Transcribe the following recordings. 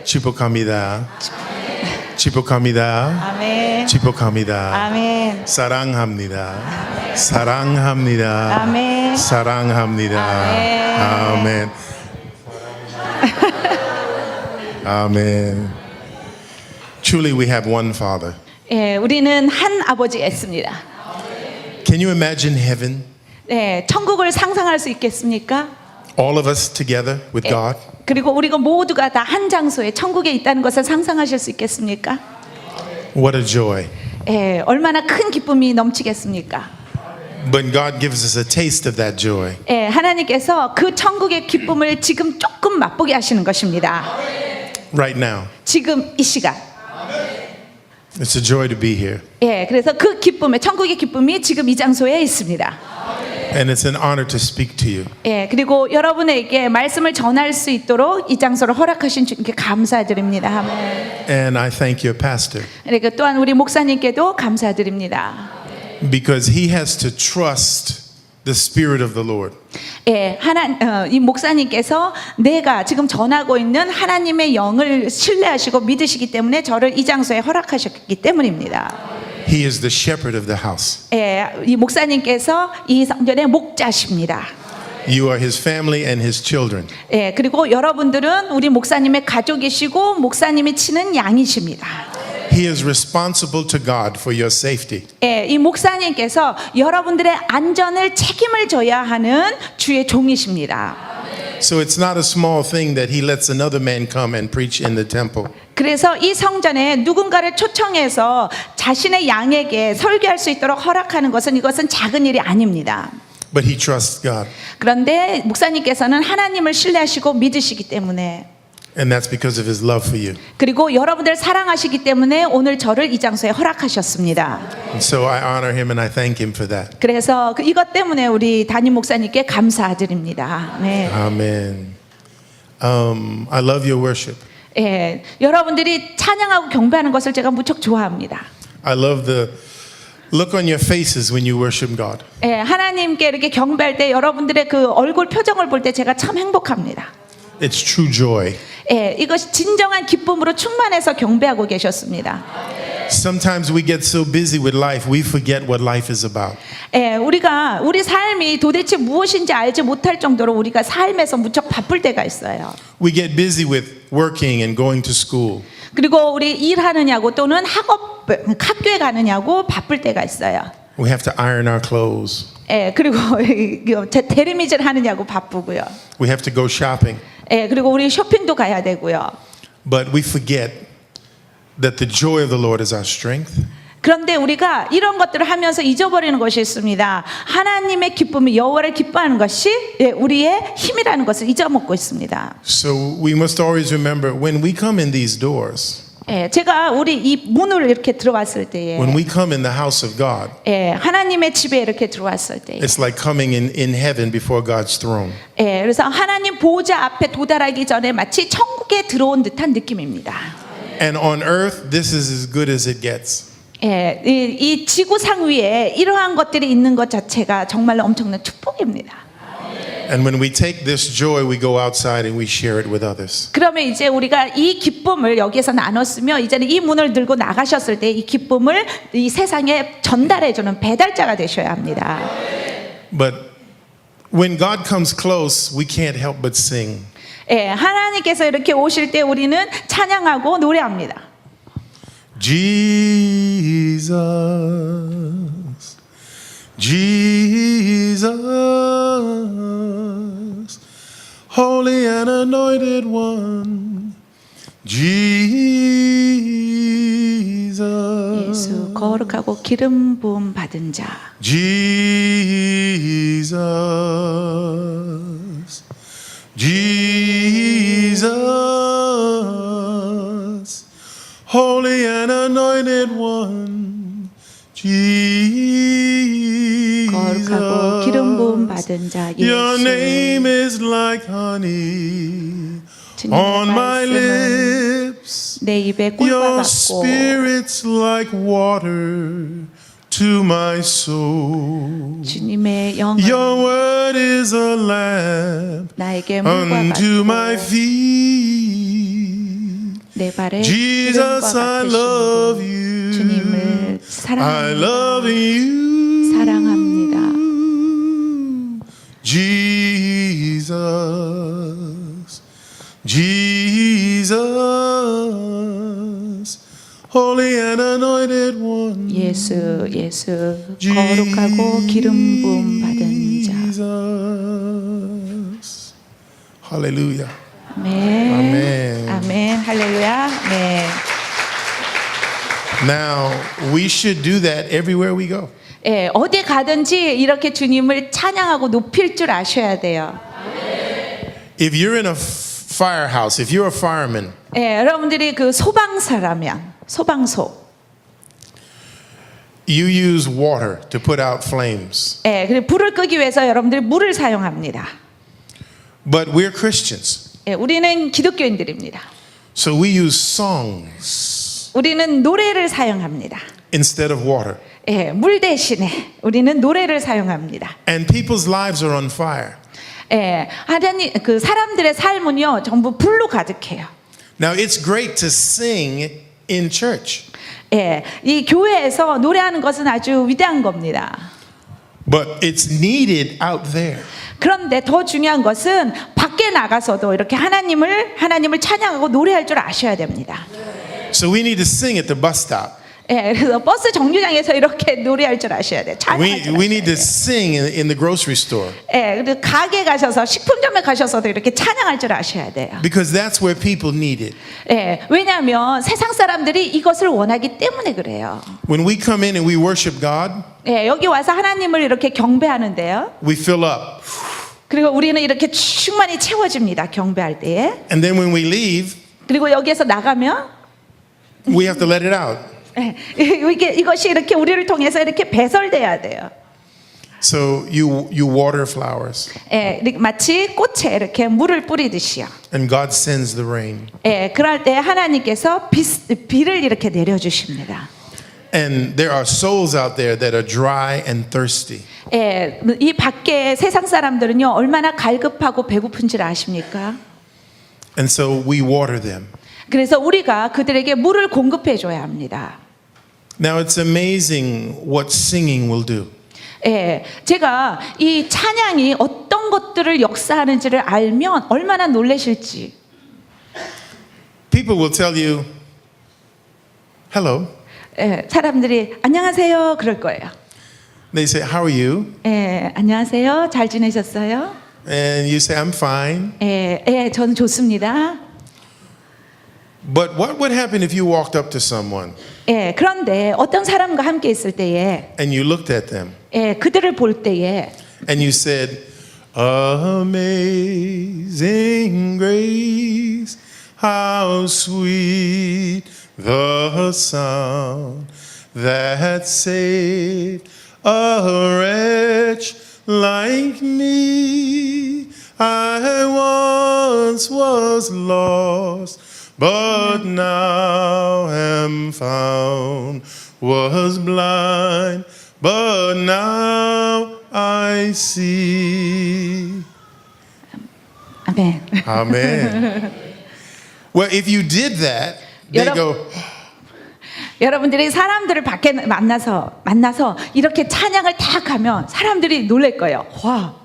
축복합니다. 축복합니다. 아멘. 축복합니다. 아멘. 사랑합니다. 사랑합니다. 아멘. 사랑합니다. 아멘. 아멘. Truly we have one Father. 예, 우리는 한 아버지가 있습니다. Can you imagine heaven? 네, 천국을 상상할 수 있겠습니까? All of us together with God? 그리고 우리가 모두가 다 한 장소에 천국에 있다는 것을 상상하실 수 있겠습니까? What a joy. 예, 얼마나 큰 기쁨이 넘치겠습니까? But God gives us a taste of that joy. 예, 하나님께서 그 천국의 기쁨을 지금 조금 맛보게 하시는 것입니다. Right now. 지금 이 시간. It's a joy to be here. 예, 그래서 그 기쁨의 천국의 기쁨이 지금 이 장소에 있습니다. And it's an honor to speak to you. 예, 그리고 여러분에게 말씀을 전할 수 있도록 이 장소를 허락하신 주님께 감사드립니다. 아멘. And I thank your pastor 그리고 또한 우리 목사님께도 감사드립니다. because he has to trust the Spirit of the Lord. 예, 이 목사님께서 내가 지금 전하고 있는 하나님의 영을 신뢰하시고 믿으시기 때문에 저를 이 장소에 허락하셨기 때문입니다. He is the shepherd of the house. 예, 이 목사님께서 이 성전의 목자십니다. You are his family and his children. 예, 그리고 여러분들은 우리 목사님의 가족이시고 목사님이 치는 양이십니다. He is responsible to God for your safety. 예, 이 목사님께서 여러분들의 안전을 책임을 져야 하는 주의 종이십니다. So it's not a small thing that he lets another man come and preach in the temple. 그래서 이 성전에 누군가를 초청해서 자신의 양에게 설교할 수 있도록 허락하는 것은 이것은 작은 일이 아닙니다. But he trusts God. 그런데 목사님께서는 하나님을 신뢰하시고 믿으시기 때문에 And that's because of his love for you. 그리고 여러분들 사랑하시기 때문에 오늘 저를 이 장소에 허락하셨습니다. And so I honor him and I thank him for that. 그래서 이것 때문에 우리 담임 목사님께 감사드립니다. 네. Amen. I love your worship. 예, 여러분들이 찬양하고 경배하는 것을 제가 무척 좋아합니다. I love the look on your faces when you worship God. 예, 하나님께 이렇게 경배할 때 여러분들의 그 얼굴 표정을 볼 때 제가 참 행복합니다. It's true joy. 예, 이것이 진정한 기쁨으로 충만해서 경배하고 계셨습니다. Sometimes we get so busy with life, we forget what life is about. 예, 우리 삶이 도대체 무엇인지 알지 못할 정도로 우리가 삶에서 무척 바쁠 때가 있어요. We get busy with working and going to school. 그리고 우리 일하느냐고 또는 학교에 가느냐고 바쁠 때가 있어요. We have to iron our clothes. 예, 그리고 대리미질 하느냐고 바쁘고요. We have to go shopping. 예, 그리고 우리 쇼핑도 가야 되고요. But we forget that the joy of the Lord is our strength. 그런데 우리가 이런 것들을 하면서 잊어버리는 것이 있습니다. 하나님의 기쁨이 여호와를 기뻐하는 것이 우리의 힘이라는 것을 잊어먹고 있습니다. So we must always remember when we come in these doors, 예, 제가 우리 이 문을 이렇게 들어왔을 때에 when we come in the house of God, 예, 하나님의 집에 이렇게 들어왔을 때에 it's like coming in heaven before God's throne. 예, 그래서 하나님 보좌 앞에 도달하기 전에 마치 천국에 들어온 듯한 느낌입니다. And on earth, this is as good as it gets. 예, 이 지구상 위에 이러한 것들이 있는 것 자체가 정말로 엄청난 축복입니다. And when we take this joy, we go outside and we share it with others. 그러면 이제 우리가 이 기쁨을 여기에서 나눴으며 이제는 이 문을 들고 나가셨을 때 이 기쁨을 이 세상에 전달해주는 배달자가 되셔야 합니다. But when God comes close, we can't help but sing. 예, 하나님께서 이렇게 오실 때 우리는 찬양하고 노래합니다. Jesus, Jesus, Holy and Anointed One, Jesus, 예수 거룩하고 기름 부음 받은 자. Jesus, Jesus, Holy and Anointed One, 거룩하고 기름 부음 받은 자 Your 예수. name is like honey 주님의 on my 말씀은 lips. 내 입에 꿀과 Your 같고 spirit's like water to my soul. 주님의 영은 Your word is a lamp 나에게 물과 unto my 같고 feet 내 발에 Jesus, 기름과 I 같으심으로 love you. 주님을 I 사랑합니다. love you. 사랑합니다. Jesus, Jesus, holy and anointed one. 예수, 예수, 거룩하고 기름 부음 받은 자. Jesus. Hallelujah. 아멘. 아멘. 아멘. 할렐루야. 네. Now, we should do that everywhere we go. 예, 어디 가든지 이렇게 주님을 찬양하고 높일 줄 아셔야 돼요. If you're in a firehouse, if you're a fireman, 예, 여러분들이 그 소방사라면 소방소. you use water to put out flames. 예, 그리고 불을 끄기 위해서 여러분들이 물을 사용합니다. But we're Christians, 예, 우리는 기독교인들입니다. so we use songs 우리는 노래를 사용합니다. instead of water. 예, 물 대신에 우리는 노래를 사용합니다. And people's lives are on fire. 예, 하나님 그 사람들의 삶은요 전부 불로 가득해요. Now, it's great to sing in church, 예, 이 교회에서 노래하는 것은 아주 위대한 겁니다. but it's needed out there. 그런데 더 중요한 것은 밖에 나가서도 이렇게 하나님을 찬양하고 노래할 줄 아셔야 됩니다. So we need to sing at the bus stop. 예, 그래서 버스 정류장에서 이렇게 노래할 줄 아셔야 돼요. 찬양할 줄 We 아셔야 need to 돼요. sing in the grocery store, 예, 그리고 가게 가셔서 식품점에 가셔서도 이렇게 찬양할 줄 아셔야 돼요. because that's where people need it. 예, 왜냐하면 세상 사람들이 이것을 원하기 때문에 그래요. When we come in and we worship God, 예, 여기 와서 하나님을 이렇게 경배하는데요. we fill up. 그리고 우리는 이렇게 충만히 채워집니다. 경배할 때에. And then when we leave, 그리고 여기에서 나가면 we have to let it out. 예, 이것이 이렇게 우리를 통해서 이렇게 배설돼야 돼요. So you water flowers, 예, 마치 꽃에 이렇게 물을 뿌리듯이요. and God sends the rain. 예, 그럴 때 하나님께서 비를 이렇게 내려주십니다. And there are souls out there that are dry and thirsty. 예, 이 밖에 세상 사람들은요 얼마나 갈급하고 배고픈지를 아십니까? And so we water them. 그래서 우리가 그들에게 물을 공급해 줘야 합니다. Now it's amazing what singing will do. 예, 제가 이 찬양이 어떤 것들을 역사하는지를 알면 얼마나 놀라실지. People will tell you, hello. 예, 사람들이 안녕하세요 그럴 거예요. They say, how are you? 예, 안녕하세요. 잘 지내셨어요? And you say, I'm fine. 예, 예, 저는 좋습니다. But what would happen if you walked up to someone 예, 그런데 어떤 사람과 함께 있을 때에, and you looked at them 예, 그들을 볼 때에, and you said, Amazing grace, how sweet the sound that saved a wretch like me. I once was lost, but now am found, was blind, but now I see. 아멘. Amen. Well, if you did that, they go, 여러분들이 사람들을 밖에 만나서 이렇게 찬양을 딱 하면 사람들이 놀랄 거예요. 와.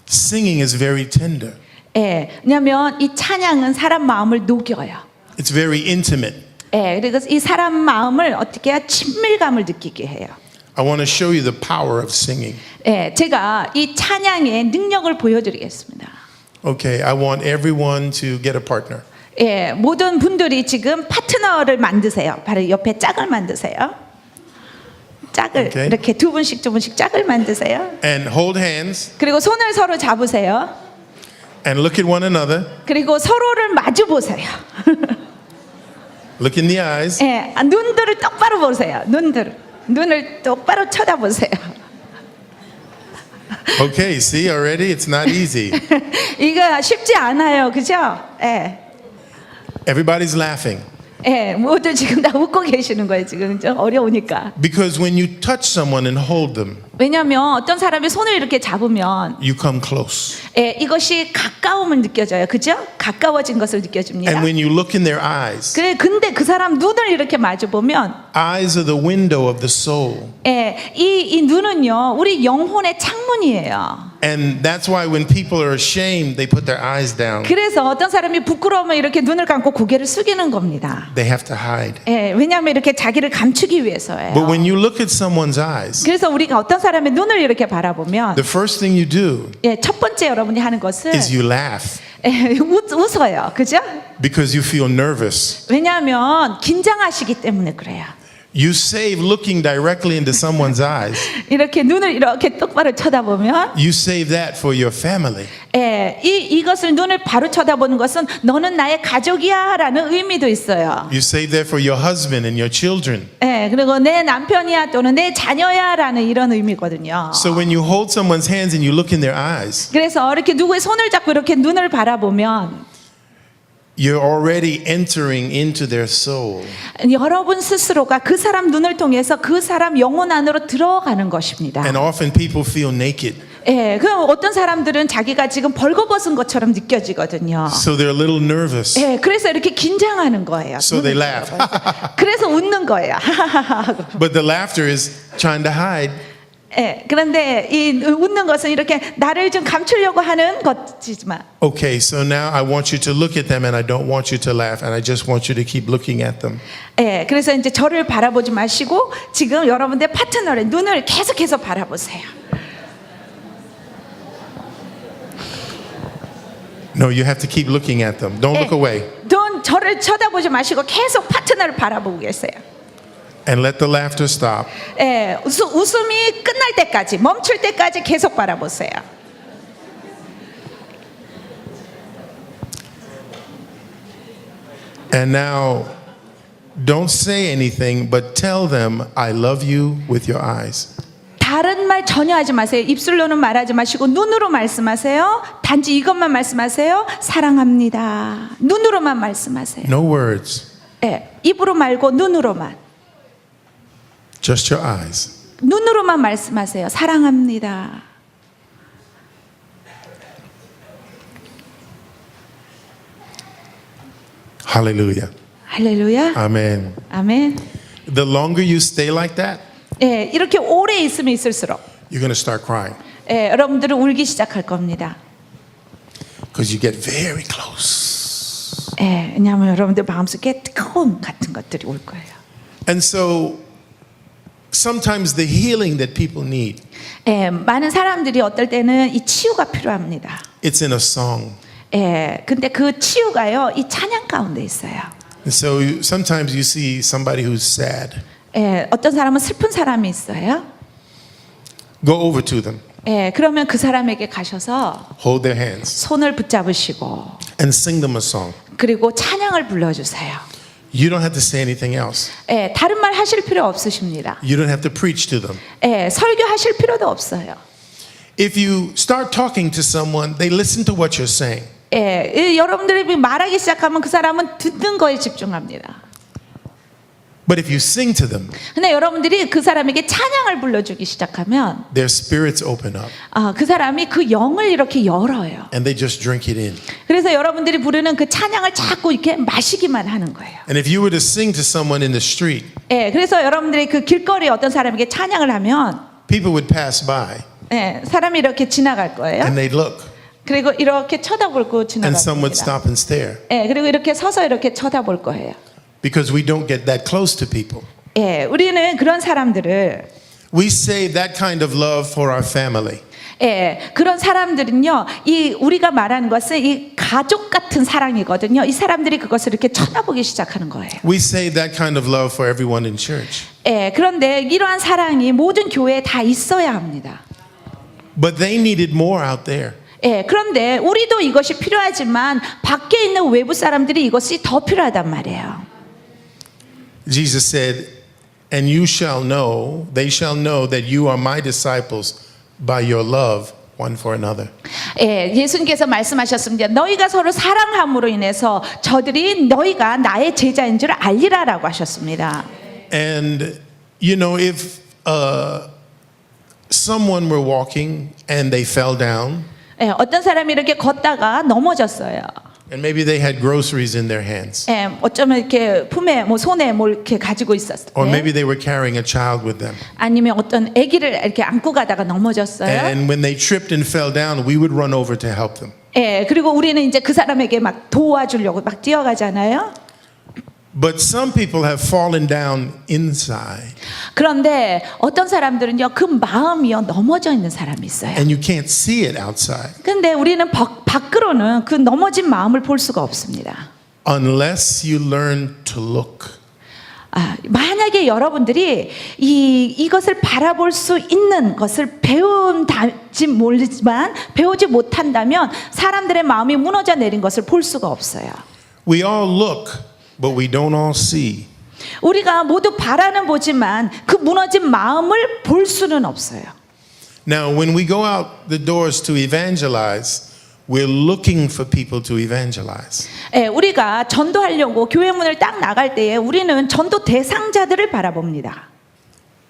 singing is very tender. 예, 왜냐하면 이 찬양은 사람 마음을 녹여요. It's very intimate. 예, 그래서 이 사람 마음을 어떻게 해야 친밀감을 느끼게 해요. I want to show you the power of singing. 예, 제가 이 찬양의 능력을 보여드리겠습니다. Okay, I want everyone to get a partner. 예, 모든 분들이 지금 파트너를 만드세요. 바로 옆에 짝을 만드세요. 짝을 Okay. 이렇게 두 분씩 짝을 만드세요. And hold hands 그리고 손을 서로 잡으세요. and look at one another. 그리고 서로를 마주 보세요. Look in the eyes. 예, 눈들을 똑바로 보세요. 눈을 똑바로 쳐다보세요. Okay, see already it's not easy. 이거 쉽지 않아요, 그죠? 예, Everybody's laughing. 예, 모두 지금 다 웃고 계시는 거예요. 지금 좀 어려우니까. Because when you touch someone and hold them, 왜냐하면 어떤 사람이 손을 이렇게 잡으면 you come close. 이것이 가까움을 느껴져요. 그죠? 가까워진 것을 느껴집니다. And when you look in their eyes, 그래, 근데 그 사람 눈을 이렇게 마주 보면 eyes are the window of the soul. 이 눈은요 우리 영혼의 창문이에요. And that's why when people are ashamed, they put their eyes down. 그래서 어떤 사람이 부끄러우면 이렇게 눈을 감고 고개를 숙이는 겁니다. They have to hide. 왜냐하면 이렇게 자기를 감추기 위해서예요. But when you look at someone's eyes, 그래서 우리가 어떤 사람의 눈을 이렇게 바라보면 the first thing you do 첫 번째 여러분이 하는 것은 is you laugh 웃어요. 그죠? because you feel nervous. 왜냐하면 긴장하시기 때문에 그래요. You save looking directly into someone's eyes. 이렇게 눈을 이렇게 똑바로 쳐다보면 You save that for your family. 이것을 눈을 바로 쳐다보는 것은 너는 나의 가족이야 라는 의미도 있어요. You save that for your husband and your children. 그리고 내 남편이야 또는 내 자녀야 라는 이런 의미거든요. So when you hold someone's hands and you look in their eyes, 그래서 이렇게 누구의 손을 잡고 이렇게 눈을 바라보면 you're already entering into their soul. 여러분 스스로가 그 사람 눈을 통해서 그 사람 영혼 안으로 들어가는 것입니다. And often people feel naked. 그럼 어떤 사람들은 자기가 지금 벌거벗은 것처럼 느껴지거든요. So they're a little nervous. 그래서 이렇게 긴장하는 거예요. So they laugh. 그래서 웃는 거예요. But the laughter is trying to hide. 그런데 이 웃는 것은 이렇게 나를 좀 감추려고 하는 것이지만. Okay, so now I want you to look at them and I don't want you to laugh and I just want you to keep looking at them. 그래서 이제 저를 바라보지 마시고 지금 여러분들 파트너의 눈을 계속해서 바라보세요. No, you have to keep looking at them. Don't look away. 저를 쳐다보지 마시고 계속 파트너를 바라보고 계세요. And let the laughter stop. 웃음이 끝날 때까지 멈출 때까지 계속 바라보세요. And now don't say anything but tell them I love you with your eyes. 다른 말 전혀 하지 마세요. 입술로는 말하지 마시고 눈으로 말씀하세요. 단지 이것만 말씀하세요. 사랑합니다. 눈으로만 말씀하세요. No words, 입으로 말고 눈으로만. just your eyes. 눈으로만 말씀하세요. 사랑합니다. Hallelujah. 할렐루야. Amen. 아멘. The longer you stay like that, 이렇게 오래 있으면 있을수록 you're going to start crying 여러분들은 울기 시작할 겁니다. because you get very close. 왜냐하면 여러분들 마음속에 뜨거움 같은 것들이 올 거예요. And so sometimes the healing that people need, 많은 사람들이 어떨 때는 이 치유가 필요합니다. it's in a song. 근데 그 치유가요, 이 찬양 가운데 있어요. And so sometimes you see somebody who's sad. 어떤 사람은 슬픈 사람이 있어요. Go over to them, 그러면 그 사람에게 가셔서 hold their hands, 손을 붙잡으시고 and sing them a song. 그리고 찬양을 불러주세요. You don't have to say anything else. 다른 말 하실 필요 없으십니다. You don't have to preach to them. 설교하실 필요도 없어요. If you start talking to someone, they listen to what you're saying. 여러분들이 말하기 시작하면 그 사람은 듣는 거에 집중합니다. But if you sing to them, 근데 여러분들이 그 사람에게 찬양을 불러주기 시작하면 their spirits open up 그 사람이 그 영을 이렇게 열어요. and they just drink it in. 그래서 여러분들이 부르는 그 찬양을 자꾸 이렇게 마시기만 하는 거예요. And if you were to sing to someone in the street, 그래서 여러분들이 그 길거리에 어떤 사람에게 찬양을 하면 people would pass by 사람이 이렇게 지나갈 거예요. and they'd look 그리고 이렇게 쳐다보고 and some would 지나갑니다. stop and stare 그리고 이렇게 서서 이렇게 쳐다볼 거예요. because we don't get that close to people. 우리는 그런 사람들을 We save that kind of love for our family. 그런 사람들은요, 이 우리가 말하는 것은 이 가족 같은 사랑이거든요. 이 사람들이 그것을 이렇게 쳐다보기 시작하는 거예요. We save that kind of love for everyone in church. 그런데 이러한 사랑이 모든 교회에 다 있어야 합니다. But they needed more out there. 그런데 우리도 이것이 필요하지만 밖에 있는 외부 사람들이 이것이 더 필요하단 말이에요. Jesus said, and you shall know, they shall know that you are my disciples by your love one for another. 예수님께서 말씀하셨습니다. 너희가 서로 사랑함으로 인해서 저들이 너희가 나의 제자인 줄 알리라라고 하셨습니다. And you know, if someone were walking and they fell down, 예, 어떤 사람이 이렇게 걷다가 넘어졌어요. and maybe they had groceries in their hands, 예, 어쩌면 이렇게 품에 뭐 손에 뭘 이렇게 가지고 있었을 때, or maybe they were carrying a child with them. 아니면 어떤 아기를 이렇게 안고 가다가 넘어졌어요. And when they tripped and fell down, we would run over to help them. 예, 그리고 우리는 이제 그 사람에게 막 도와주려고 막 뛰어가잖아요. But some people have fallen down inside, 그런데 어떤 사람들은요, 그 마음이요 넘어져 있는 사람이 있어요. and you can't see it outside 근데 우리는 밖으로는 그 넘어진 마음을 볼 수가 없습니다. unless you learn to look. 만약에 여러분들이 이것을 바라볼 수 있는 것을 배운지 모르지만 배우지 못한다면 사람들의 마음이 무너져 내린 것을 볼 수가 없어요. We all look, but we don't all see. 우리가 모두 바라는 보지만 그 무너진 마음을 볼 수는 없어요. Now, when we go out the doors to evangelize, we're looking for people to evangelize. 예, 우리가 전도하려고 교회 문을 딱 나갈 때에 우리는 전도 대상자들을 바라봅니다.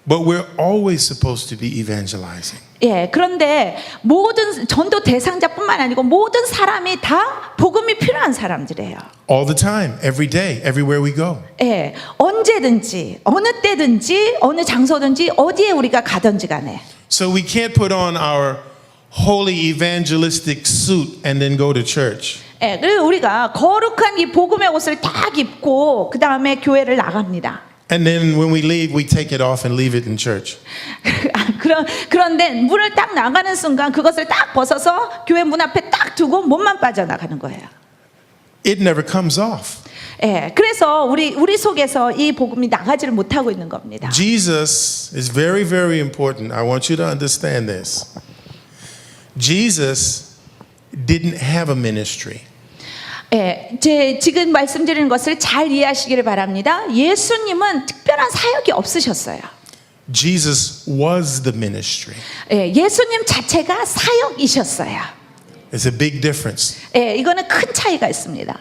But we're always supposed to be evangelizing. 예, 그런데 모든 전도 대상자뿐만 아니고 모든 사람이 다 복음이 필요한 사람들이에요. All the time, every day, everywhere we go. 예, 언제든지 어느 때든지 어느 장소든지 어디에 우리가 가든지 간에. So we can't put on our holy evangelistic suit and then go to church. 예, 그래서 우리가 거룩한 이 복음의 옷을 딱 입고 그 다음에 교회를 나갑니다. And then when we leave, we take it off and leave it in church. 그런데 문을 딱 나가는 순간 그것을 딱 벗어서 교회 문 앞에 딱 두고 몸만 빠져나가는 거예요. It never comes off. 예, 그래서 우리 속에서 이 복음이 나가지를 못하고 있는 겁니다. Jesus is very, very important. I want you to understand this. Jesus didn't have a ministry. 예, 제 지금 말씀드리는 것을 잘 이해하시기를 바랍니다. 예수님은 특별한 사역이 없으셨어요. Jesus was the ministry. 예, 예수님 자체가 사역이셨어요. It's a big difference. 예, 이거는 큰 차이가 있습니다.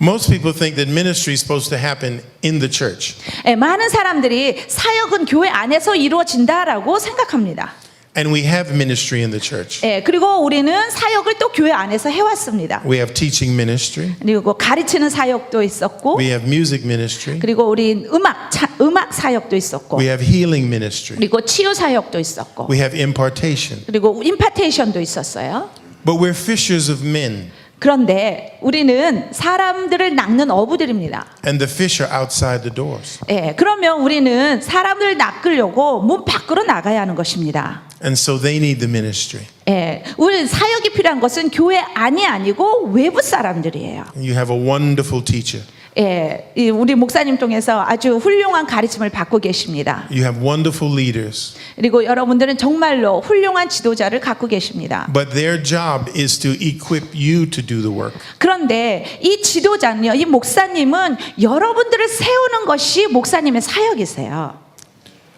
Most people think that ministry is supposed to happen in the church. 예, 많은 사람들이 사역은 교회 안에서 이루어진다라고 생각합니다. And we have ministry in the church. 예, 그리고 우리는 사역을 또 교회 안에서 해왔습니다. We have teaching ministry. 그리고 가르치는 사역도 있었고, We have music ministry. 그리고 우리 음악 사역도 있었고, We have healing ministry. 그리고 치유 사역도 있었고, We have impartation. 그리고 임파테이션도 있었어요. But we're fishers of men. 그런데 우리는 사람들을 낚는 어부들입니다. And the fish are outside the doors. 예, 그러면 우리는 사람들을 낚으려고 문 밖으로 나가야 하는 것입니다. And so they need the ministry. 예, 우리 사역이 필요한 것은 교회 안이 아니고 외부 사람들이에요. And you have a wonderful teacher. 예, 우리 목사님 통해서 아주 훌륭한 가르침을 받고 계십니다. You have wonderful leaders. 그리고 여러분들은 정말로 훌륭한 지도자를 갖고 계십니다. But their job is to equip you to do the work. 그런데 이 지도자는요, 이 목사님은 여러분들을 세우는 것이 목사님의 사역이세요.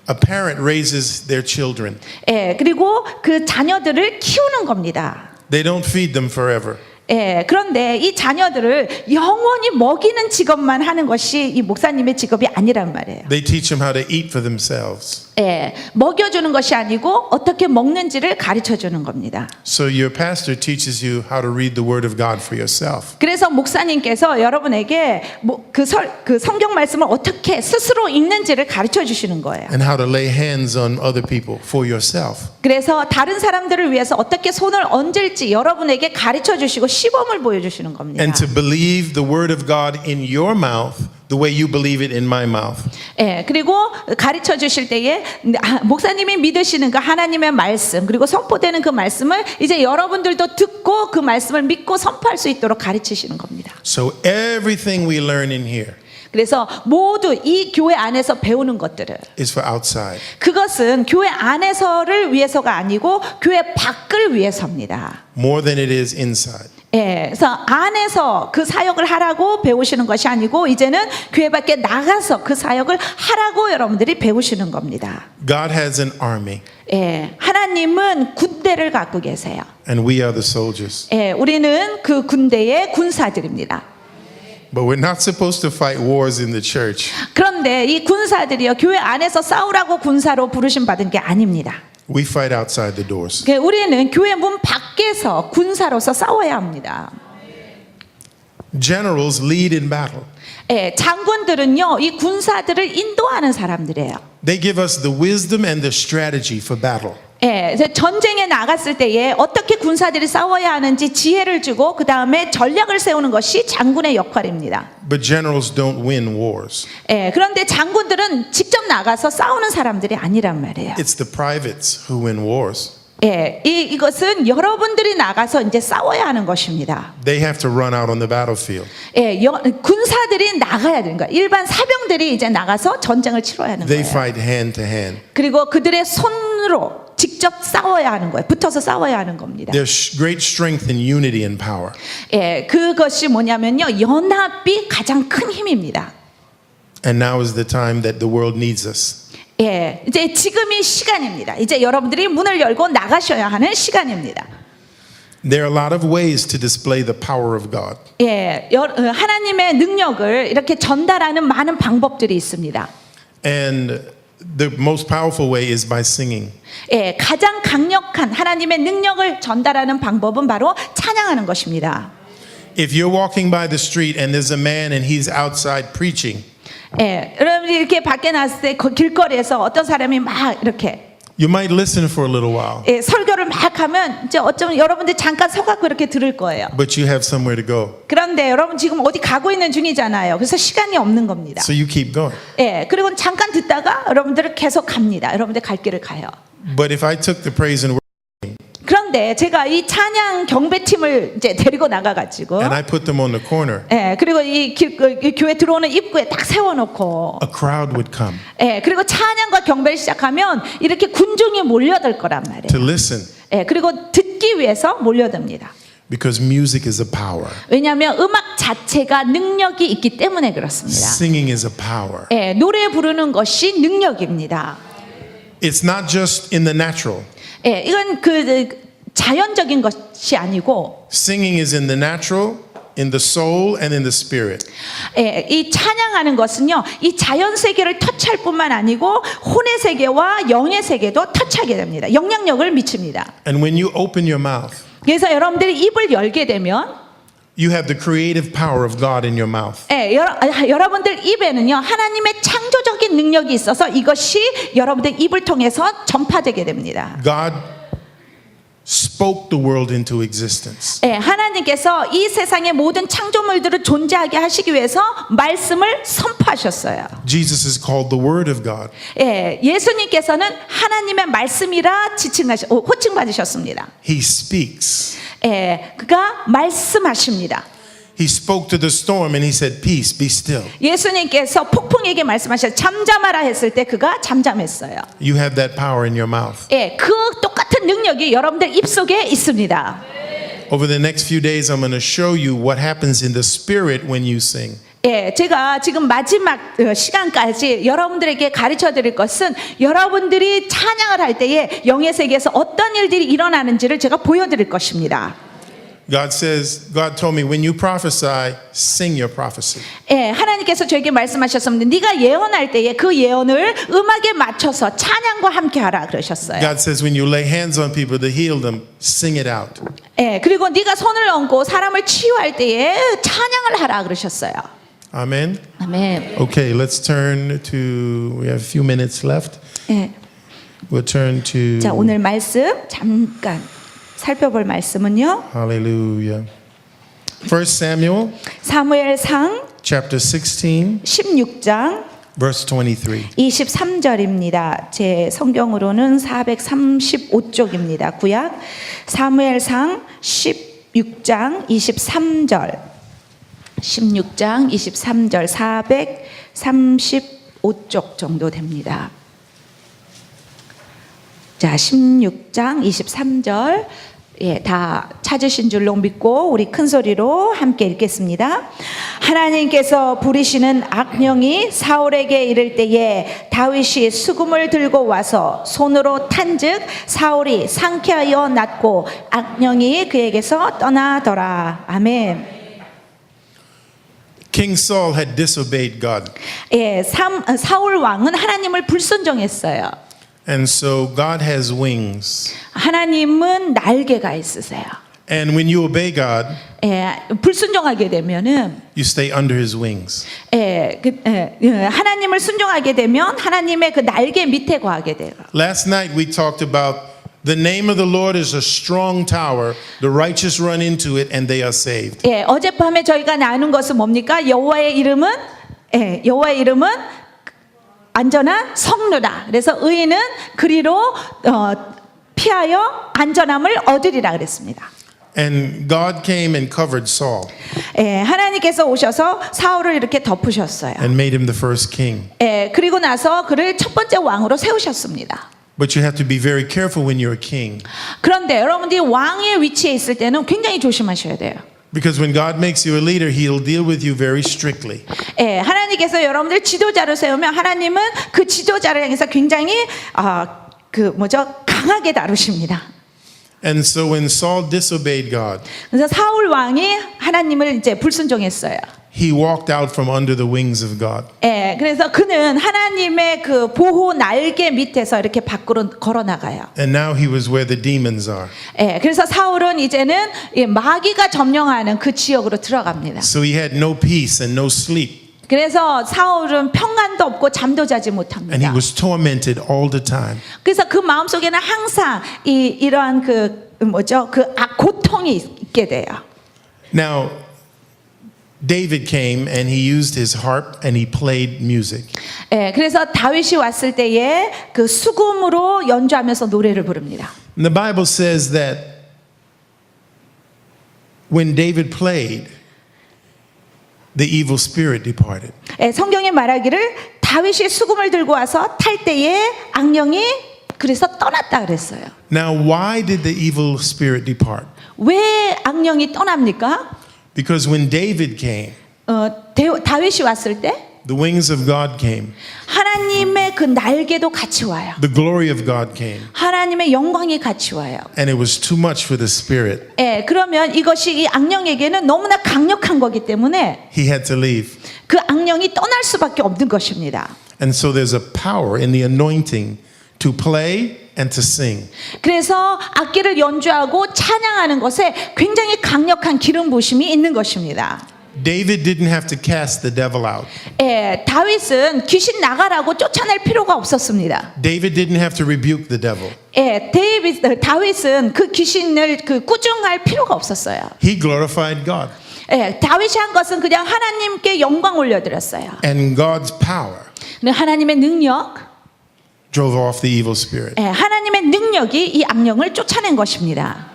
A parent raises their children. 예, 그리고 그 자녀들을 키우는 겁니다. They don't feed them forever. 예, 그런데 이 자녀들을 영원히 먹이는 직업만 하는 것이 이 목사님의 직업이 아니란 말이에요. They teach them how to eat for themselves. 예, 먹여주는 것이 아니고 어떻게 먹는지를 가르쳐 주는 겁니다. So your pastor teaches you how to read the word of God for yourself. 그래서 목사님께서 여러분에게 그 성경 말씀을 어떻게 스스로 읽는지를 가르쳐 주시는 거예요. And how to lay hands on other people for yourself. 그래서 다른 사람들을 위해서 어떻게 손을 얹을지 여러분에게 가르쳐 주시고 시범을 보여주시는 겁니다. And to believe the word of God in your mouth the way you believe it in my mouth. 예, 그리고 가르쳐 주실 때에 목사님이 믿으시는 그 하나님의 말씀 그리고 선포되는 그 말씀을 이제 여러분들도 듣고 그 말씀을 믿고 선포할 수 있도록 가르치시는 겁니다. So everything we learn in here 그래서 모두 이 교회 안에서 배우는 것들을 is for outside. 그것은 교회 안에서를 위해서가 아니고 교회 밖을 위해서입니다. More than it is inside. 예, 그래서 안에서 그 사역을 하라고 배우시는 것이 아니고 이제는 교회 밖에 나가서 그 사역을 하라고 여러분들이 배우시는 겁니다. God has an army. 예, 하나님은 군대를 갖고 계세요. And we are the soldiers. 예, 우리는 그 군대의 군사들입니다. But we're not supposed to fight wars in the church. 그런데 이 군사들이요, 교회 안에서 싸우라고 군사로 부르심 받은 게 아닙니다. We fight outside the doors. 우리는 교회 문 밖에서 군사로서 싸워야 합니다. Generals lead in battle. 예, 장군들은요, 이 군사들을 인도하는 사람들이에요. They give us the wisdom and the strategy for battle. 예, 이제 전쟁에 나갔을 때에 어떻게 군사들이 싸워야 하는지 지혜를 주고 그 다음에 전략을 세우는 것이 장군의 역할입니다. But generals don't win wars. 예, 그런데 장군들은 직접 나가서 싸우는 사람들이 아니란 말이에요. It's the privates who win wars. 예, 이것은 여러분들이 나가서 이제 싸워야 하는 것입니다. They have to run out on the battlefield. 예, 군사들이 나가야 되는 거예요. 일반 사병들이 이제 나가서 전쟁을 치러야 하는 They 거예요. fight hand to hand. 그리고 그들의 손으로 직접 싸워야 하는 거예요. 붙어서 싸워야 하는 겁니다. There's great strength in unity and power. 예, 그것이 뭐냐면요, 연합이 가장 큰 힘입니다. And now is the time that the world needs us. 예, 이제 지금이 시간입니다. 이제 여러분들이 문을 열고 나가셔야 하는 시간입니다. There are a lot of ways to display the power of God. 예, 하나님의 능력을 이렇게 전달하는 많은 방법들이 있습니다. And the most powerful way is by singing. 예, 가장 강력한 하나님의 능력을 전달하는 방법은 바로 찬양하는 것입니다. If you're walking by the street and there's a man and he's outside preaching, 예, 여러분들이 이렇게 밖에 나왔을 때 길거리에서 어떤 사람이 막 이렇게 you might listen for a little while, 예, 설교를 막 하면 이제 어쩌면 여러분들 잠깐 서갖고 이렇게 들을 거예요. but you have somewhere to go. 그런데 여러분 지금 어디 가고 있는 중이잖아요. 그래서 시간이 없는 겁니다. So you keep going. 예, 그리고 잠깐 듣다가 여러분들은 계속 갑니다. 여러분들 갈 길을 가요. But if I took the praise and worship 그런데 제가 이 찬양 경배팀을 이제 데리고 나가가지고, and I put them on the corner, 예, 그리고 이 교회 들어오는 입구에 딱 세워놓고, a crowd would come 예, 그리고 찬양과 경배를 시작하면 이렇게 군중이 몰려들 거란 to 말이에요. listen 예, 그리고 듣기 위해서 몰려듭니다. because music is a power. 왜냐하면 음악 자체가 능력이 있기 때문에 그렇습니다. Singing is a power. 예, 노래 부르는 것이 능력입니다. It's not just in the natural. 예, 이건 자연적인 것이 아니고, Singing is in the natural, in the soul, and in the spirit. 예, 이 찬양하는 것은요, 이 자연 세계를 터치할 뿐만 아니고 혼의 세계와 영의 세계도 터치하게 됩니다. 영향력을 미칩니다. And when you open your mouth, 그래서 여러분들이 입을 열게 되면, you have the creative power of God in your mouth. 예, 여러분들 입에는요, 하나님의 창조적인 능력이 있어서 이것이 여러분들 입을 통해서 전파되게 됩니다. God spoke the world into existence. 예, 하나님께서 이 세상의 모든 창조물들을 존재하게 하시기 위해서 말씀을 선포하셨어요. Jesus is called the Word of God. 예, 예수님께서는 하나님의 말씀이라 호칭받으셨습니다. He speaks. 예, 그가 말씀하십니다. He spoke to the storm and he said, "Peace, be still." 예수님께서 폭풍에게 말씀하셔서 잠잠하라 했을 때 그가 잠잠했어요. You have that power in your mouth. 예, 그 똑같은 능력이 여러분들 입속에 있습니다. Over the next few days, I'm going to show you what happens in the spirit when you sing. 예, 제가 지금 마지막 시간까지 여러분들에게 가르쳐 드릴 것은 여러분들이 찬양을 할 때에 영의 세계에서 어떤 일들이 일어나는지를 제가 보여드릴 것입니다. God told me, when you prophesy, sing your prophecy. 예, 하나님께서 저에게 말씀하셨습니다. 네가 예언할 때에 그 예언을 음악에 맞춰서 찬양과 함께 하라 그러셨어요. God says, when you lay hands on people to heal them, sing it out. 예, 그리고 네가 손을 얹고 사람을 치유할 때에 찬양을 하라 그러셨어요. Amen. 아멘. Okay, let's turn to, we have a few minutes left. 예. We'll turn to, 자, 오늘 말씀 잠깐 살펴볼 말씀은요. hallelujah. 1 Samuel 사무엘상 chapter 16, 16장 verse 23. 23절입니다. 제 성경으로는 435쪽입니다. 구약 사무엘상 16장 23절 16장 23절 435쪽 정도 됩니다. 자, 16장 23절 예, 다 찾으신 줄로 믿고 우리 큰 소리로 함께 읽겠습니다. 하나님께서 부리시는 악령이 사울에게 이를 때에 다윗이 수금을 들고 와서 손으로 탄즉 사울이 상쾌하여 낫고 악령이 그에게서 떠나더라. 아멘. King Saul had disobeyed God. 예, 사울 왕은 하나님을 불순종했어요. And so God has wings. 하나님은 날개가 있으세요. And when you obey God, 예, 불순종하게 되면은 you stay under his wings. 하나님을 순종하게 되면 하나님의 그 날개 밑에 거하게 돼요. Last night we talked about the name of the Lord is a strong tower. The righteous run into it and they are saved. 예, 어젯밤에 저희가 나눈 것은 뭡니까? 여호와의 이름은 안전한 성루다. 그래서 의인은 그리로 피하여 안전함을 얻으리라 그랬습니다. And God came and covered Saul 예, 하나님께서 오셔서 사울을 이렇게 덮으셨어요. and made him the first king. 예, 그리고 나서 그를 첫 번째 왕으로 세우셨습니다. But you have to be very careful when you're a king. 그런데 여러분들이 왕의 위치에 있을 때는 굉장히 조심하셔야 돼요. Because when God makes you a leader, he'll deal with you very strictly. 예, 하나님께서 여러분들 지도자를 세우면 하나님은 그 지도자를 향해서 굉장히 강하게 다루십니다. And so when Saul disobeyed God, 그래서 사울 왕이 하나님을 이제 불순종했어요. he walked out from under the wings of God. 예, 그래서 그는 하나님의 그 보호 날개 밑에서 이렇게 밖으로 걸어 나가요. And now he was where the demons are. 예, 그래서 사울은 이제는 마귀가 점령하는 그 지역으로 들어갑니다. So he had no peace and no sleep. 그래서 사울은 평안도 없고 잠도 자지 And he 못합니다. was tormented all the time. 그래서 그 마음속에는 항상 이러한 고통이 있게 돼요. Now, David came and he used his harp and he played music. 예, 그래서 다윗이 왔을 때에 그 수금으로 연주하면서 노래를 부릅니다. And the Bible says that when David played, the evil spirit departed. 예, 성경에 말하기를 다윗이 수금을 들고 와서 탈 때에 악령이 그래서 떠났다 그랬어요. Now, why did the evil spirit depart? 왜 악령이 떠납니까? Because when David came, 다윗이 왔을 때 the wings of God came, 하나님의 그 날개도 같이 와요. the glory of God came, 하나님의 영광이 같이 와요. and it was too much for the spirit. 예, 그러면 이것이 이 악령에게는 너무나 강력한 거기 때문에 He had to leave. 그 악령이 떠날 수밖에 없는 것입니다. And so there's a power in the anointing to play and to sing. 그래서 악기를 연주하고 찬양하는 것에 굉장히 강력한 기름 부심이 있는 것입니다. David didn't have to cast the devil out. 예, 다윗은 귀신 나가라고 쫓아낼 필요가 없었습니다. David didn't have to rebuke the devil. 예, 다윗은 그 귀신을 꾸중할 필요가 없었어요. He glorified God. 예, 다윗이 한 것은 그냥 하나님께 영광 올려드렸어요. And God's power 근데 하나님의 능력, drove off the evil spirit. 예, 하나님의 능력이 이 악령을 쫓아낸 것입니다.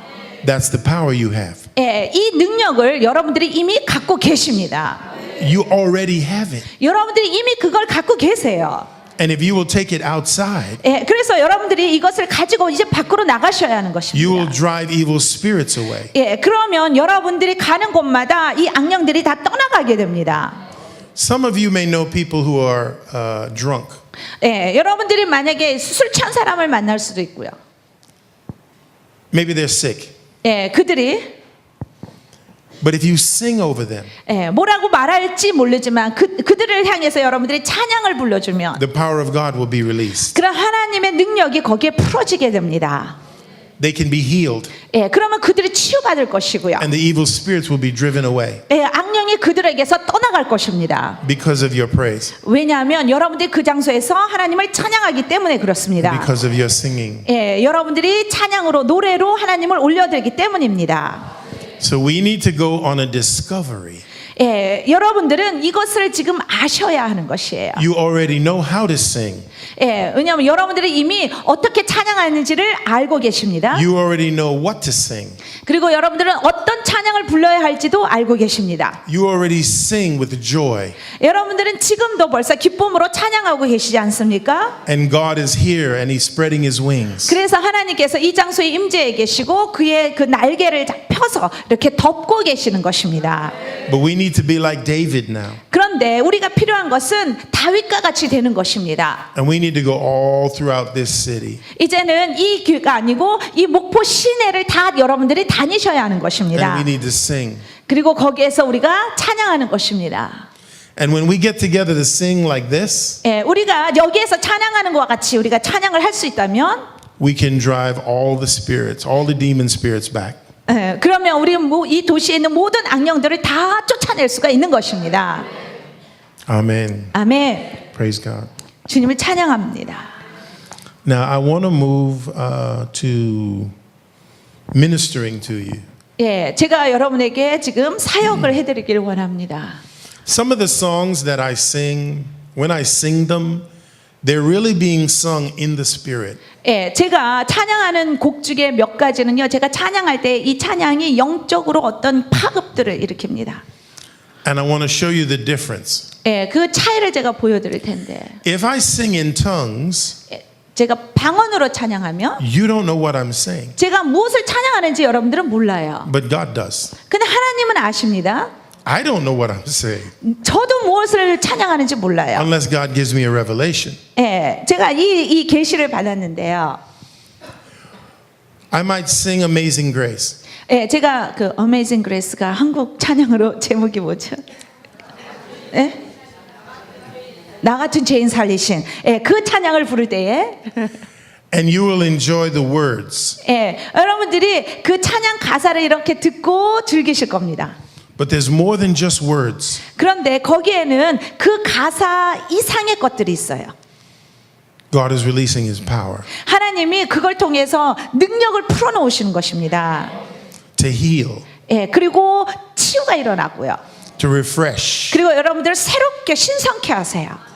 That's the power you have. 예, 이 능력을 여러분들이 이미 갖고 계십니다. You already have it. 여러분들이 이미 그걸 갖고 계세요. And if you will take it outside, 예, 그래서 여러분들이 이것을 가지고 이제 밖으로 나가셔야 하는 you will 것입니다. drive evil spirits away. 예, 그러면 여러분들이 가는 곳마다 이 악령들이 다 떠나가게 됩니다. Some of you may know people who are drunk. 예, 여러분들이 만약에 술 취한 사람을 만날 수도 있고요. Maybe they're sick. 예, 그들이 But if you sing over them, 예, 뭐라고 말할지 모르지만 그들을 향해서 여러분들이 찬양을 불러주면 the power of God will be released. 그런 하나님의 능력이 거기에 풀어지게 됩니다. They can be healed, 예, 그러면 그들이 치유받을 것이고요. and the evil spirits will be driven away 예, 악령이 그들에게서 떠나갈 것입니다. because of your praise, 왜냐하면 여러분들이 그 장소에서 하나님을 찬양하기 때문에 그렇습니다. because of your singing. 예, 여러분들이 찬양으로 노래로 하나님을 올려드리기 때문입니다. So we need to go on a discovery. 예, 여러분들은 이것을 지금 아셔야 하는 것이에요. You already know how to sing. 예, 왜냐하면 여러분들이 이미 어떻게 찬양하는지를 알고 계십니다. You already know what to sing. 그리고 여러분들은 어떤 찬양을 불러야 할지도 알고 계십니다. You already sing with joy. 여러분들은 지금도 벌써 기쁨으로 찬양하고 계시지 않습니까? And God is here and He's spreading His wings. 그래서 하나님께서 이 장소에 임재해 계시고 그의 그 날개를 펴서 이렇게 덮고 계시는 것입니다. But we need to be like David now. 그런데 우리가 필요한 것은 다윗과 같이 되는 것입니다. And we need to go all throughout this city. 이제는 이 교회가 아니고 이 목포 시내를 다 여러분들이 다니셔야 하는 And 것입니다. we need to sing. 그리고 거기에서 우리가 찬양하는 것입니다. And when we get together to sing like this, 예, 우리가 여기에서 찬양하는 것과 같이 우리가 찬양을 할 수 있다면 we can drive all the spirits, all the demon spirits back. 예, 그러면 우리 이 도시에 있는 모든 악령들을 다 쫓아낼 수가 있는 것입니다. Amen. 아멘. Praise God. 주님을 찬양합니다. Now, I want to move to ministering to you. 예, 제가 여러분에게 지금 사역을 해드리기를 원합니다. Some of the songs that I sing, when I sing them, they're really being sung in the Spirit. 예, 제가 찬양하는 곡 중에 몇 가지는요, 제가 찬양할 때 이 찬양이 영적으로 어떤 파급들을 일으킵니다. And I want to show you the difference. 예, 그 차이를 제가 보여드릴 텐데, If I sing in tongues, 예, 제가 방언으로 찬양하면 you don't know what I'm saying, 제가 무엇을 찬양하는지 여러분들은 몰라요. but God does. 근데 하나님은 아십니다. I don't know what I'm saying 저도 무엇을 찬양하는지 몰라요. unless God gives me a revelation. 예, 제가 이 계시를 받았는데요. I might sing Amazing Grace. 예, 제가 그 Amazing Grace가 한국 찬양으로 제목이 뭐죠? 예? 나 같은 죄인 살리신. 예, 그 찬양을 부를 때에 And you will enjoy the words. 예, 여러분들이 그 찬양 가사를 이렇게 듣고 즐기실 겁니다. But there's more than just words. 그런데 거기에는 그 가사 이상의 것들이 있어요. God is releasing His power 하나님이 그걸 통해서 능력을 풀어놓으시는 것입니다. to heal, 예, 그리고 치유가 일어나고요. to refresh, 그리고 여러분들 새롭게 신성케 하세요.